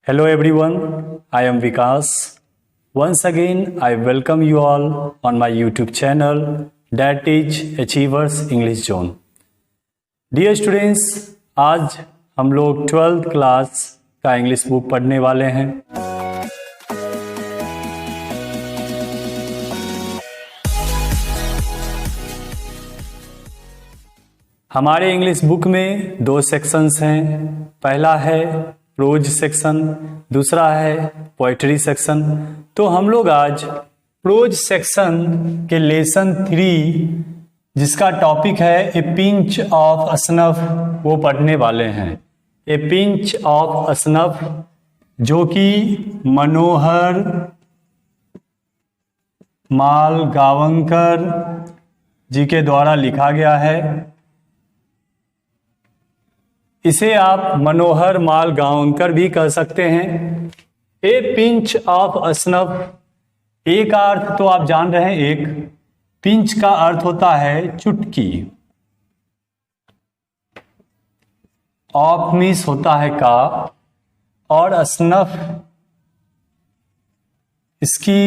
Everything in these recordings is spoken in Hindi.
Hello everyone, I am Vikas. Once again, I welcome you all on my YouTube channel that is Achievers English Zone. Dear students, आज हम लोग 12th क्लास का इंग्लिश बुक पढ़ने वाले हैं। हमारे इंग्लिश बुक में दो सेक्शंस हैं। पहला है प्रोज सेक्शन, दूसरा है पोएट्री सेक्शन। तो हम लोग आज प्रोज सेक्शन के लेसन 3 जिसका टॉपिक है ए पिंच ऑफ असनफ वो पढ़ने वाले हैं। ए पिंच ऑफ असनफ जो कि मनोहर मालगावंकर जी के द्वारा लिखा गया है। इसे आप मनोहर मालगावंकर भी कह सकते हैं। ए पिंच ऑफ असनफ एक का अर्थ तो आप जान रहे हैं, एक पिंच का अर्थ होता है चुटकी, ऑफ मीन्स होता है का, और असनफ इसकी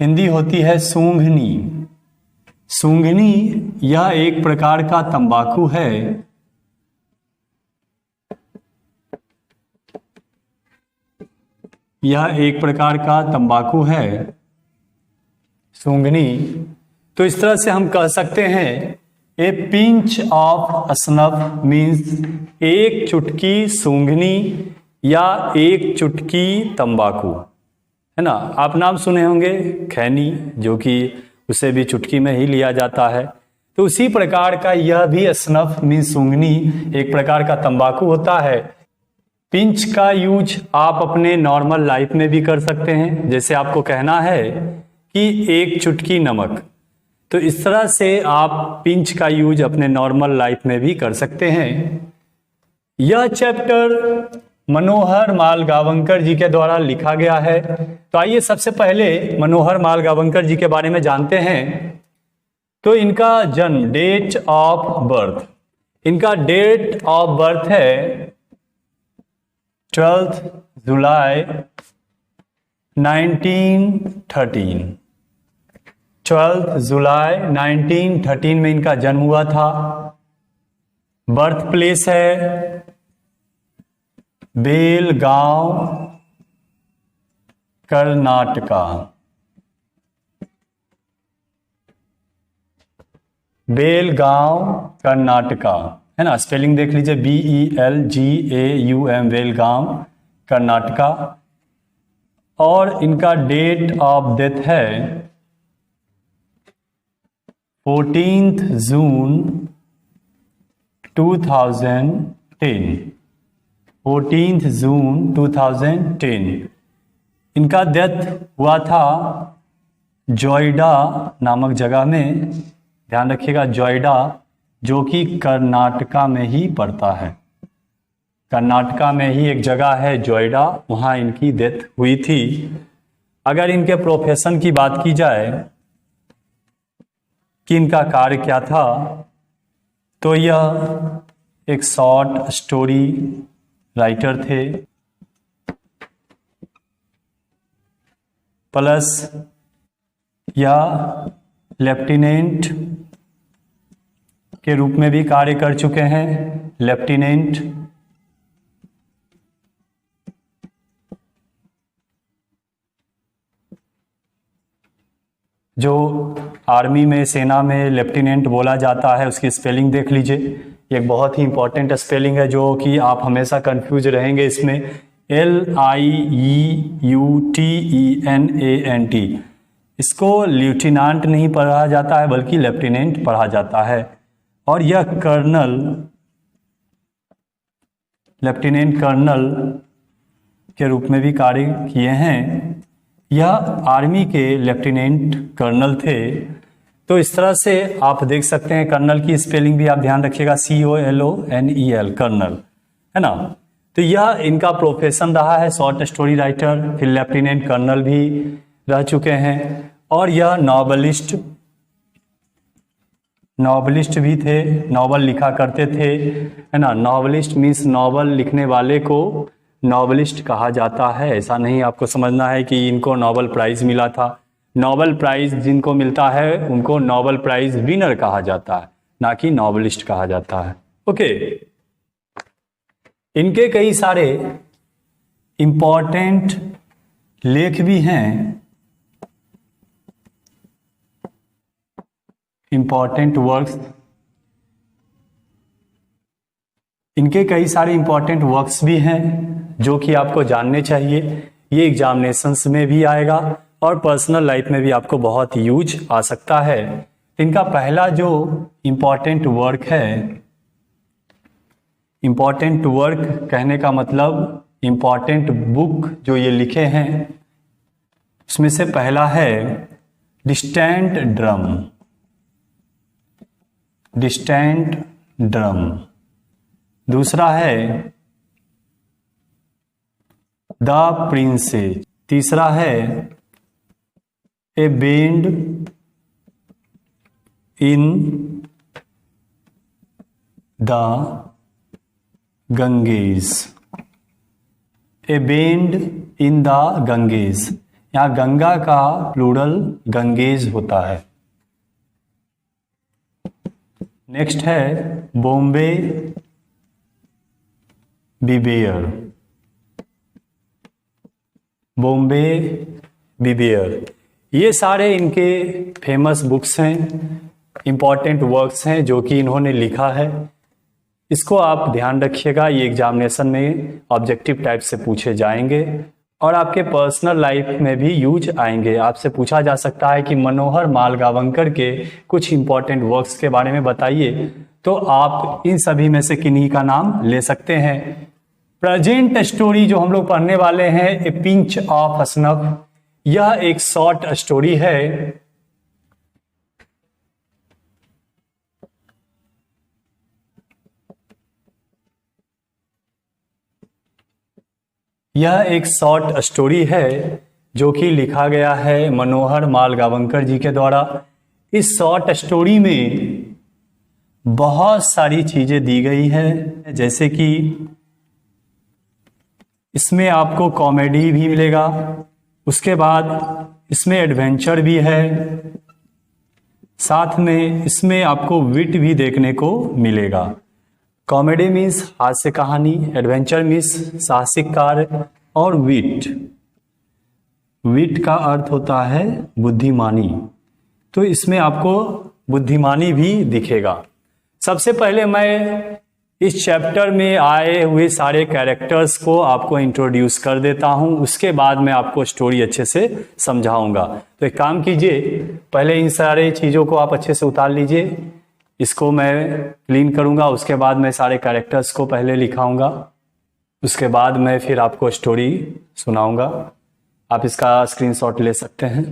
हिंदी होती है सूंघनी। सूंघनी यह एक प्रकार का तंबाकू है। यह एक प्रकार का तंबाकू है सूंघनी। तो इस तरह से हम कह सकते हैं ए पिंच ऑफ असनफ मीन्स एक चुटकी सूंघनी या एक चुटकी तंबाकू, है ना। आप नाम सुने होंगे खैनी, जो कि उसे भी चुटकी में ही लिया जाता है। तो उसी प्रकार का यह भी असनफ मीन्स सूंघनी एक प्रकार का तंबाकू होता है। पिंच का यूज आप अपने नॉर्मल लाइफ में भी कर सकते हैं। जैसे आपको कहना है कि एक चुटकी नमक, तो इस तरह से आप पिंच का यूज अपने नॉर्मल लाइफ में भी कर सकते हैं। यह चैप्टर मनोहर मालगावंकर जी के द्वारा लिखा गया है। तो आइए सबसे पहले मनोहर मालगावंकर जी के बारे में जानते हैं। तो इनका जन्म, डेट ऑफ बर्थ, इनका डेट ऑफ बर्थ है 12 जुलाई 1913। 12 जुलाई 1913 में इनका जन्म हुआ था। बर्थ प्लेस है बेलगांव, कर्नाटका। बेलगांव कर्नाटका, है ना। स्पेलिंग देख लीजिए, BELGAUM, बेलगांव कर्नाटका। और इनका डेट ऑफ डेथ है 14 जून 2010। 14 जून 2010 इनका डेथ हुआ था जोइडा नामक जगह में। ध्यान रखिएगा, जोइडा जो कि कर्नाटका में ही पड़ता है। कर्नाटका में ही एक जगह है जोइडा, वहाँ इनकी डेथ हुई थी। अगर इनके प्रोफेशन की बात की जाए कि इनका कार्य क्या था, तो यह एक शॉर्ट स्टोरी राइटर थे, प्लस या लेफ्टिनेंट के रूप में भी कार्य कर चुके हैं। लेफ्टिनेंट जो आर्मी में, सेना में लेफ्टिनेंट बोला जाता है, उसकी स्पेलिंग देख लीजिए। एक बहुत ही इंपॉर्टेंट स्पेलिंग है जो कि आप हमेशा कंफ्यूज रहेंगे इसमें। LIEUTENANT। इसको लेफ्टिनेंट नहीं पढ़ा जाता है बल्कि लेफ्टिनेंट पढ़ा जाता है। और यह कर्नल, लेफ्टिनेंट कर्नल के रूप में भी कार्य किए हैं। यह आर्मी के लेफ्टिनेंट कर्नल थे। तो इस तरह से आप देख सकते हैं, कर्नल की स्पेलिंग भी आप ध्यान रखिएगा, COLONEL, कर्नल, है ना। तो यह इनका प्रोफेशन रहा है, शॉर्ट स्टोरी राइटर, फिर लेफ्टिनेंट कर्नल भी रह चुके हैं। और यह नॉवलिस्ट भी थे, नॉवल लिखा करते थे, है ना। नॉवलिस्ट मीन्स नॉवल लिखने वाले को नॉवेलिस्ट कहा जाता है। ऐसा नहीं आपको समझना है कि इनको नोबेल प्राइज़ मिला था। नोबेल प्राइज़ जिनको मिलता है उनको नोबेल प्राइज़ विनर कहा जाता है, ना कि नॉवेलिस्ट कहा जाता है। ओके, इनके कई सारे इम्पॉर्टेंट लेख भी हैं, इम्पॉर्टेंट वर्क्स। इनके कई सारे इम्पॉर्टेंट वर्क्स भी हैं जो कि आपको जानने चाहिए। ये एग्जामिनेशंस में भी आएगा और पर्सनल लाइफ में भी आपको बहुत यूज आ सकता है। इनका पहला जो इम्पॉर्टेंट वर्क है, इम्पॉर्टेंट वर्क कहने का मतलब इम्पॉर्टेंट बुक जो ये लिखे हैं, उसमें से पहला है डिस्टेंट ड्रम। Distant drum. दूसरा है द प्रिंसेस। तीसरा है a bend in the Ganges. A bend in the Ganges, यहाँ गंगा का प्लूरल गंगेज होता है। नेक्स्ट है बॉम्बे बिबेयर। बॉम्बे बिबेयर, ये सारे इनके फेमस बुक्स हैं, इम्पॉर्टेंट वर्क्स हैं जो कि इन्होंने लिखा है। इसको आप ध्यान रखिएगा, ये एग्जामिनेशन में ऑब्जेक्टिव टाइप से पूछे जाएंगे और आपके पर्सनल लाइफ में भी यूज आएंगे। आपसे पूछा जा सकता है कि मनोहर मालगावंकर के कुछ इम्पॉर्टेंट वर्क्स के बारे में बताइए, तो आप इन सभी में से किन्हीं का नाम ले सकते हैं। प्रेजेंट स्टोरी जो हम लोग पढ़ने वाले हैं, ए पिंच ऑफ स्नफ, यह एक शॉर्ट स्टोरी है। यह एक शॉर्ट स्टोरी है जो कि लिखा गया है मनोहर मालगावंकर जी के द्वारा। इस शॉर्ट स्टोरी में बहुत सारी चीजें दी गई है, जैसे कि इसमें आपको कॉमेडी भी मिलेगा, उसके बाद इसमें एडवेंचर भी है, साथ में इसमें आपको विट भी देखने को मिलेगा। कॉमेडी मीन्स हास्य कहानी, एडवेंचर मीन्स साहसिक कार्य, और विट, विट का अर्थ होता है बुद्धिमानी, तो इसमें आपको बुद्धिमानी भी दिखेगा। सबसे पहले मैं इस चैप्टर में आए हुए सारे कैरेक्टर्स को आपको इंट्रोड्यूस कर देता हूं, उसके बाद मैं आपको स्टोरी अच्छे से समझाऊंगा। तो एक काम कीजिए, पहले इन सारे चीज़ों को आप अच्छे से उतार लीजिए, इसको मैं क्लीन करूंगा, उसके बाद मैं सारे कैरेक्टर्स को पहले लिखाऊंगा, उसके बाद मैं फिर आपको स्टोरी सुनाऊंगा। आप इसका स्क्रीनशॉट ले सकते हैं।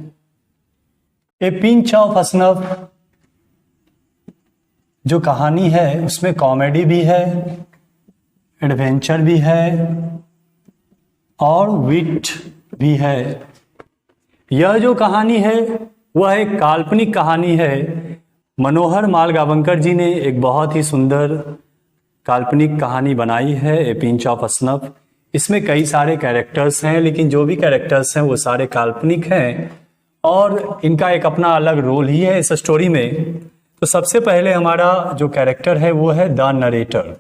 ए पिंच ऑफ स्नफ जो कहानी है उसमें कॉमेडी भी है, एडवेंचर भी है और विट भी है। यह जो कहानी है वह एक काल्पनिक कहानी है। मनोहर मालगावंकर जी ने एक बहुत ही सुंदर काल्पनिक कहानी बनाई है, ए पिंच ऑफ स्नफ। इसमें कई सारे कैरेक्टर्स हैं, लेकिन जो भी कैरेक्टर्स हैं वो सारे काल्पनिक हैं और इनका एक अपना अलग रोल ही है इस स्टोरी में। तो सबसे पहले हमारा जो कैरेक्टर है वो है द नरेटर।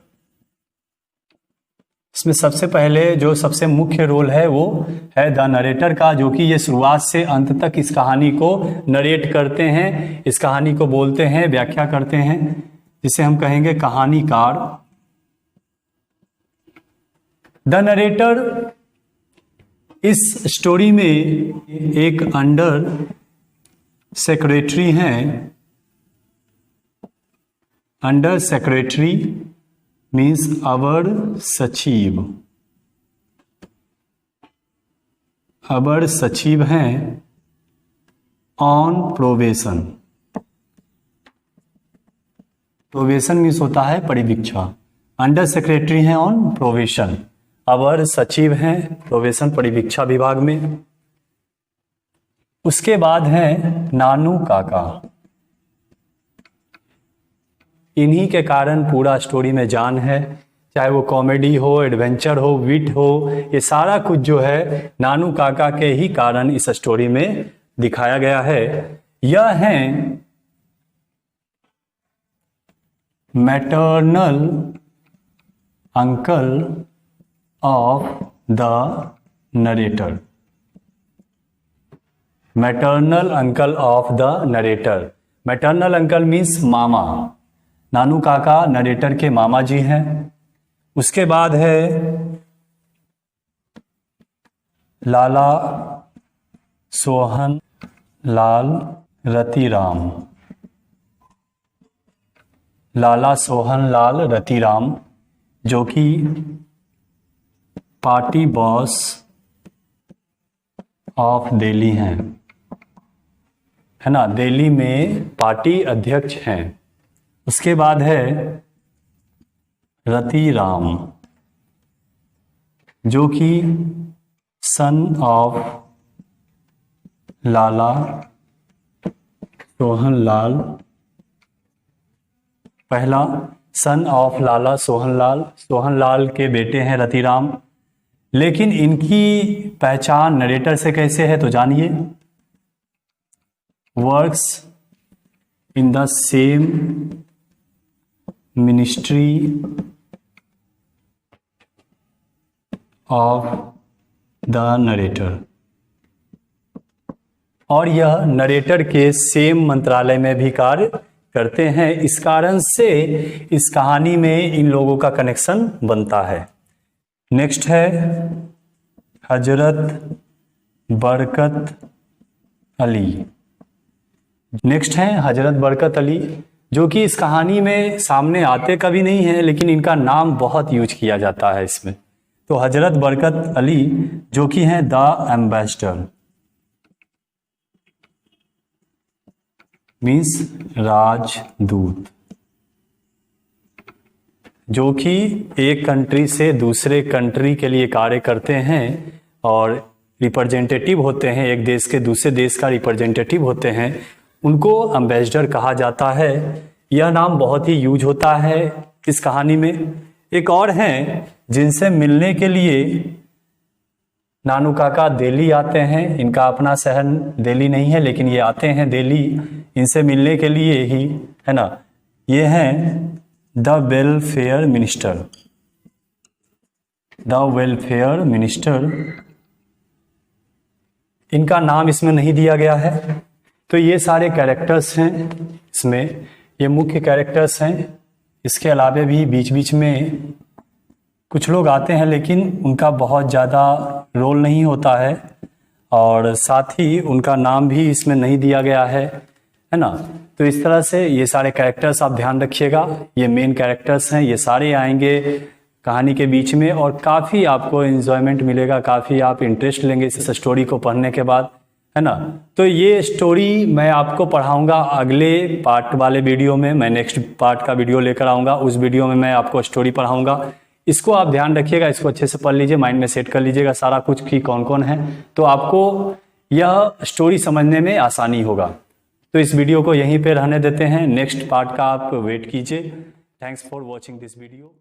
इसमें सबसे पहले जो सबसे मुख्य रोल है वो है द नरेटर का, जो कि ये शुरुआत से अंत तक इस कहानी को नरेट करते हैं, इस कहानी को बोलते हैं, व्याख्या करते हैं, जिसे हम कहेंगे कहानीकार। द नरेटर इस स्टोरी में एक अंडर सेक्रेटरी हैं। अंडर सेक्रेटरी मीन्स अवर सचिव, अवर सचिव हैं ऑन प्रोबेशन। प्रोबेशन मीन्स होता है परिवीक्षा। अंडर सेक्रेटरी हैं ऑन प्रोबेशन, अवर सचिव हैं प्रोबेशन परिवीक्षा विभाग में। उसके बाद है नानू काका। इन्हीं के कारण पूरा स्टोरी में जान है। चाहे वो कॉमेडी हो, एडवेंचर हो, विट हो, ये सारा कुछ जो है नानू काका के ही कारण इस स्टोरी में दिखाया गया है। यह है maternal uncle of the narrator. Maternal uncle of the narrator. Maternal uncle means मामा। नानू काका नरेटर के मामा जी हैं। उसके बाद है लाला सोहन लाल रतिराम। लाला सोहन लाल रतिराम जो कि पार्टी बॉस ऑफ दिल्ली हैं, है ना, दिल्ली में पार्टी अध्यक्ष हैं। उसके बाद है रतिराम जो कि सन ऑफ लाला सोहनलाल, पहला सन ऑफ लाला सोहनलाल, सोहनलाल के बेटे हैं रतिराम। लेकिन इनकी पहचान नरेटर से कैसे है तो जानिए। Works in the same ministry of the narrator, और यह नरेटर के सेम मंत्रालय में भी कार्य करते हैं। इस कारण से इस कहानी में इन लोगों का कनेक्शन बनता है। नेक्स्ट है हजरत बरकत अली। नेक्स्ट है हजरत बरकत अली जो कि इस कहानी में सामने आते कभी नहीं है, लेकिन इनका नाम बहुत यूज किया जाता है इसमें। तो हजरत बरकत अली जो कि हैं द एम्बेसडर, मीन्स राजदूत, जो कि एक कंट्री से दूसरे कंट्री के लिए कार्य करते हैं और रिप्रेजेंटेटिव होते हैं, एक देश के दूसरे देश का रिप्रेजेंटेटिव होते हैं, उनको एम्बेसडर कहा जाता है। यह नाम बहुत ही यूज होता है इस कहानी में। एक और हैं जिनसे मिलने के लिए नानू काका दिल्ली आते हैं। इनका अपना शहर दिल्ली नहीं है, लेकिन ये आते हैं दिल्ली इनसे मिलने के लिए ही, है ना। ये हैं the welfare minister, the welfare minister. इनका नाम इसमें नहीं दिया गया है। तो ये सारे कैरेक्टर्स हैं इसमें, ये मुख्य कैरेक्टर्स हैं। इसके अलावा भी बीच बीच में कुछ लोग आते हैं, लेकिन उनका बहुत ज़्यादा रोल नहीं होता है, और साथ ही उनका नाम भी इसमें नहीं दिया गया है ना। तो इस तरह से ये सारे कैरेक्टर्स आप ध्यान रखिएगा। ये मेन कैरेक्टर्स हैं, ये सारे आएंगे कहानी के बीच में, और काफ़ी आपको एंजॉयमेंट मिलेगा, काफ़ी आप इंटरेस्ट लेंगे इस स्टोरी को पढ़ने के बाद, है ना। तो ये स्टोरी मैं आपको पढ़ाऊंगा अगले पार्ट वाले वीडियो में। मैं नेक्स्ट पार्ट का वीडियो लेकर आऊँगा, उस वीडियो में मैं आपको स्टोरी पढ़ाऊँगा। इसको आप ध्यान रखिएगा, इसको अच्छे से पढ़ लीजिए, माइंड में सेट कर लीजिएगा सारा कुछ कि कौन कौन है, तो आपको यह स्टोरी समझने में आसानी होगा। तो इस वीडियो को यहीं पे रहने देते हैं, नेक्स्ट पार्ट का आप वेट कीजिए। Thanks for watching this video.